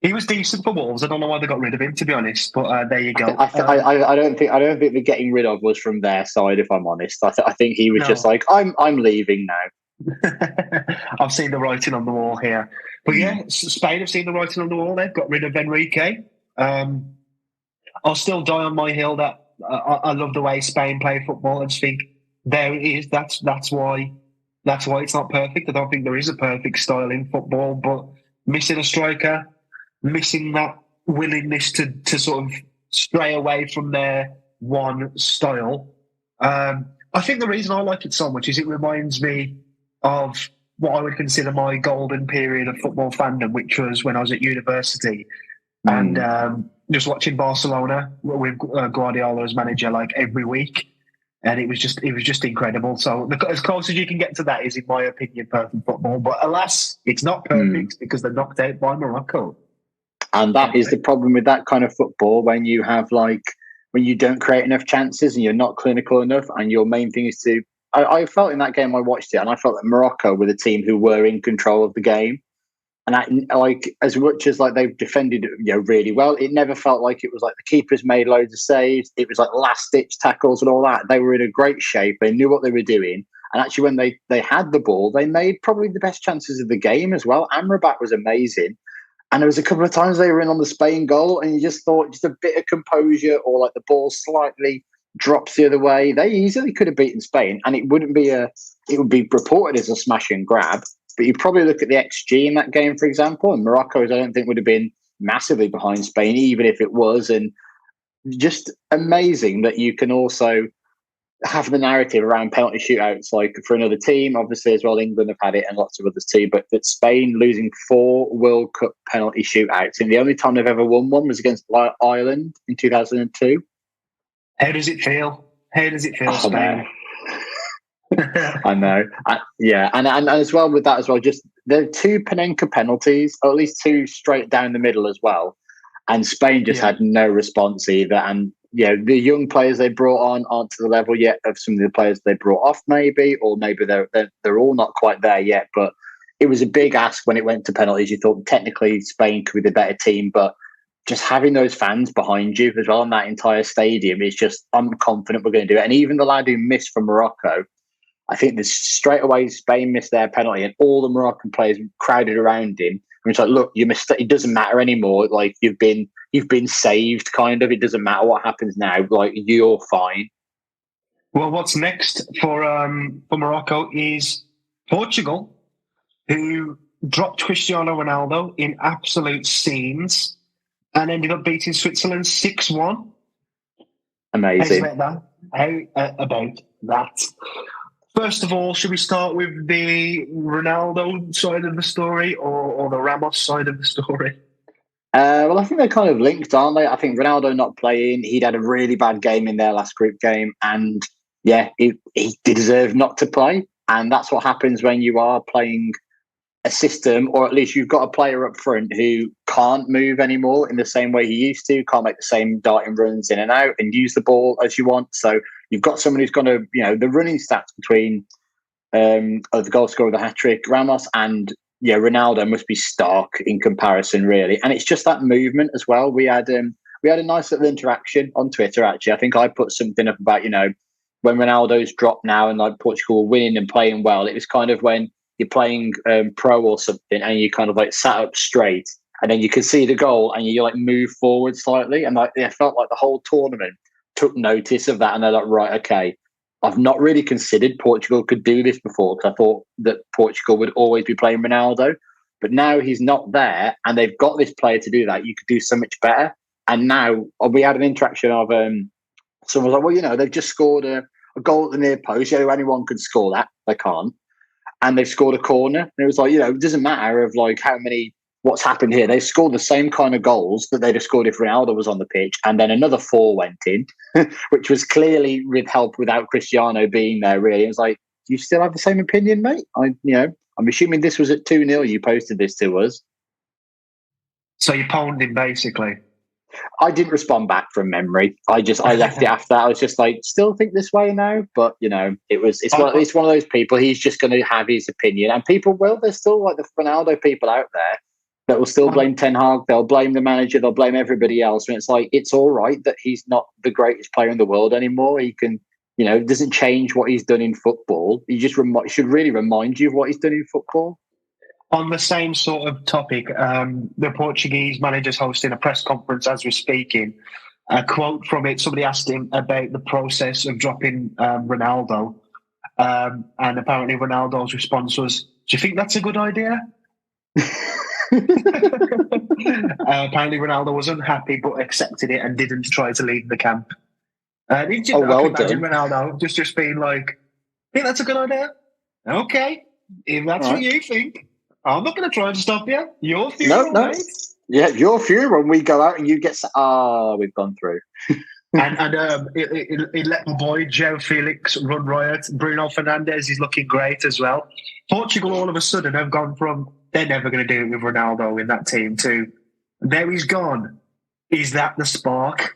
[SPEAKER 2] he was decent for Wolves. I don't know why they got rid of him, to be honest. But there you go.
[SPEAKER 1] I don't think the getting rid of was from their side. If I'm honest, I think he was just like, I'm leaving now.
[SPEAKER 2] I've seen the writing on the wall here. But yeah, Spain have seen the writing on the wall. They've got rid of Enrique. I'll still die on my hill that I love the way Spain play football and just think there it is. That's why it's not perfect. I don't think there is a perfect style in football, but missing a striker, missing that willingness to sort of stray away from their one style. I think the reason I like it so much is it reminds me of what I would consider my golden period of football fandom, which was when I was at university and just watching Barcelona with Guardiola as manager like every week. And it was just incredible. So as close as you can get to that is, in my opinion, perfect football. But alas, it's not perfect because they're knocked out by Morocco.
[SPEAKER 1] And that is the problem with that kind of football, when you have when you don't create enough chances and you're not clinical enough, and your main thing is to. I felt in that game I watched it, and I felt that Morocco were the team who were in control of the game. And as much as they've defended really well, it never felt like it was like the keepers made loads of saves. It was like last ditch tackles and all that. They were in a great shape. They knew what they were doing. And actually, when they had the ball, they made probably the best chances of the game as well. Amrabat was amazing. And there was a couple of times they were in on the Spain goal, and you just thought just a bit of composure, or like the ball slightly drops the other way. They easily could have beaten Spain, and it would be reported as a smash and grab. But you probably look at the XG in that game, for example, and Morocco's I don't think would have been massively behind Spain, even if it was. And just amazing that you can also have the narrative around penalty shootouts, like for another team, obviously as well. England have had it, and lots of others too. But that Spain losing 4 World Cup penalty shootouts, and the only time they've ever won one was against Ireland in 2002.
[SPEAKER 2] How does it feel? Spain?
[SPEAKER 1] I know. And as well with that as well, just there are 2 Panenka penalties, or at least 2 straight down the middle as well. And Spain just had no response either. And the young players they brought on aren't to the level yet of some of the players they brought off, maybe, or maybe they're all not quite there yet. But it was a big ask when it went to penalties. You thought technically Spain could be the better team, but just having those fans behind you as well in that entire stadium is just, I'm confident we're going to do it. And even the lad who missed from Morocco, I think that straight away Spain missed their penalty, and all the Moroccan players crowded around him. And it's like, look, you missed. It doesn't matter anymore. Like you've been saved, kind of. It doesn't matter what happens now. Like you're fine.
[SPEAKER 2] Well, what's next for Morocco is Portugal, who dropped Cristiano Ronaldo in absolute scenes and ended up beating Switzerland 6-1.
[SPEAKER 1] Amazing.
[SPEAKER 2] How about that? First of all, should we start with the Ronaldo side of the story or the Ramos side of the story?
[SPEAKER 1] Well, I think they're kind of linked, aren't they? I think Ronaldo not playing, he'd had a really bad game in their last group game, and he deserved not to play. And that's what happens when you are playing a system, or at least you've got a player up front who can't move anymore in the same way he used to, can't make the same darting runs in and out and use the ball as you want. So you've got someone who's going to, the running stats between the goal scorer of the hat-trick, Ramos, and Ronaldo must be stark in comparison, really. And it's just that movement as well. We had a nice little interaction on Twitter, actually. I think I put something up about, when Ronaldo's dropped now and like Portugal winning and playing well, it was kind of when you're playing pro or something and you kind of like sat up straight and then you can see the goal and you like move forward slightly. And I felt like the whole tournament took notice of that. And they're like, right, okay, I've not really considered Portugal could do this before, because I thought that Portugal would always be playing Ronaldo. But now he's not there and they've got this player to do that. You could do so much better. And now we had an interaction of someone was like, well, they've just scored a goal at the near post. Anyone could score that. They can't. And they've scored a corner. And it was like, it doesn't matter of like what's happened here. They scored the same kind of goals that they'd have scored if Ronaldo was on the pitch. And then another 4 went in, which was clearly with help without Cristiano being there, really. It was like, do you still have the same opinion, mate? I'm assuming this was at 2-0. You posted this to us.
[SPEAKER 2] So you pwned him, basically.
[SPEAKER 1] I didn't respond back from memory. I left it after that. I was just like, still think this way now, but it's one of those people. He's just going to have his opinion, and people will. There's still like the Ronaldo people out there that will still blame Ten Hag. They'll blame the manager. They'll blame everybody else. And it's like, it's all right that he's not the greatest player in the world anymore. He can, it doesn't change what he's done in football. He just should really remind you of what he's done in football.
[SPEAKER 2] On the same sort of topic, the Portuguese manager's hosting a press conference as we're speaking. A quote from it, somebody asked him about the process of dropping Ronaldo. And apparently Ronaldo's response was, do you think that's a good idea? Apparently, Ronaldo was unhappy but accepted it and didn't try to leave the camp. I can
[SPEAKER 1] well
[SPEAKER 2] imagine
[SPEAKER 1] done.
[SPEAKER 2] Ronaldo just being like, "I think that's a good idea. Okay, if that's
[SPEAKER 1] All
[SPEAKER 2] what
[SPEAKER 1] right.
[SPEAKER 2] you think, I'm not going to try and stop you. Your
[SPEAKER 1] No,
[SPEAKER 2] funeral,
[SPEAKER 1] no.
[SPEAKER 2] mate."
[SPEAKER 1] Yeah, you're few when we go out and you get. We've gone through.
[SPEAKER 2] And it let my boy Joe Felix run riot. Bruno Fernandes is looking great as well. Portugal all of a sudden have gone from they're never going to do it with Ronaldo in that team to there he's gone. Is that the spark?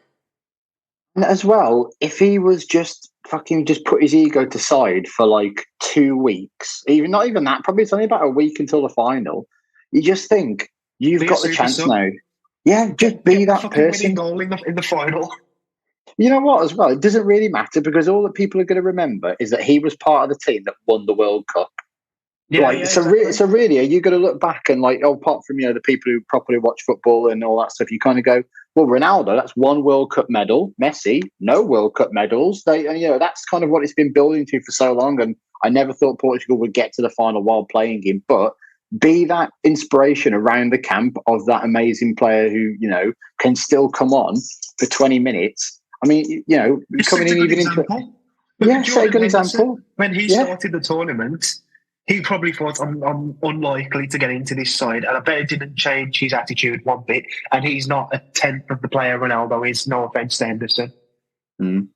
[SPEAKER 1] And as well, if he was just fucking just put his ego to side for like 2 weeks, even not even that, probably it's only about a week until the final. You just think you've
[SPEAKER 2] Be a
[SPEAKER 1] got the
[SPEAKER 2] super
[SPEAKER 1] chance
[SPEAKER 2] sub.
[SPEAKER 1] now. Yeah, just be
[SPEAKER 2] Get the
[SPEAKER 1] that
[SPEAKER 2] fucking winning
[SPEAKER 1] person.
[SPEAKER 2] goal in the final.
[SPEAKER 1] You know what? As well, it doesn't really matter because all that people are going to remember is that he was part of the team that won the World Cup.
[SPEAKER 2] Yeah,
[SPEAKER 1] Like,
[SPEAKER 2] yeah, exactly.
[SPEAKER 1] so really, are you going to look back and like, oh, apart from the people who properly watch football and all that stuff, you kind of go, well, Ronaldo, that's one World Cup medal. Messi, no World Cup medals. That's kind of what it's been building to for so long. And I never thought Portugal would get to the final while playing him, but be that inspiration around the camp of that amazing player who can still come on for 20 minutes. I mean,
[SPEAKER 2] Just
[SPEAKER 1] coming
[SPEAKER 2] set a
[SPEAKER 1] in
[SPEAKER 2] good
[SPEAKER 1] even into
[SPEAKER 2] example. Look at
[SPEAKER 1] set a
[SPEAKER 2] Jordan
[SPEAKER 1] good
[SPEAKER 2] Henderson.
[SPEAKER 1] example.
[SPEAKER 2] When he
[SPEAKER 1] Yeah.
[SPEAKER 2] started the tournament, he probably thought, I'm unlikely to get into this side. And I bet it didn't change his attitude one bit. And he's not a tenth of the player Ronaldo is. No offense to Henderson.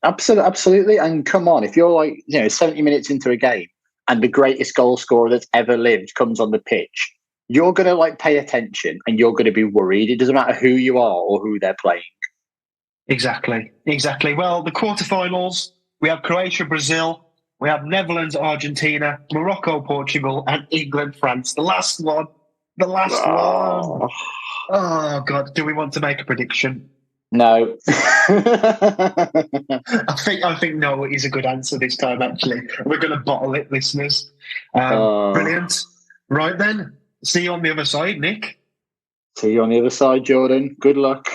[SPEAKER 1] Absolutely. And come on, if you're 70 minutes into a game and the greatest goal scorer that's ever lived comes on the pitch, you're going to pay attention and you're going to be worried. It doesn't matter who you are or who they're playing.
[SPEAKER 2] Exactly. Well, the quarterfinals, we have Croatia, Brazil. We have Netherlands, Argentina, Morocco, Portugal, and England, France. The last one. Oh, God. Do we want to make a prediction?
[SPEAKER 1] No.
[SPEAKER 2] I think no is a good answer this time, actually. We're going to bottle it, listeners. Brilliant. Right then. See you on the other side, Nick.
[SPEAKER 1] See you on the other side, Jordan. Good luck.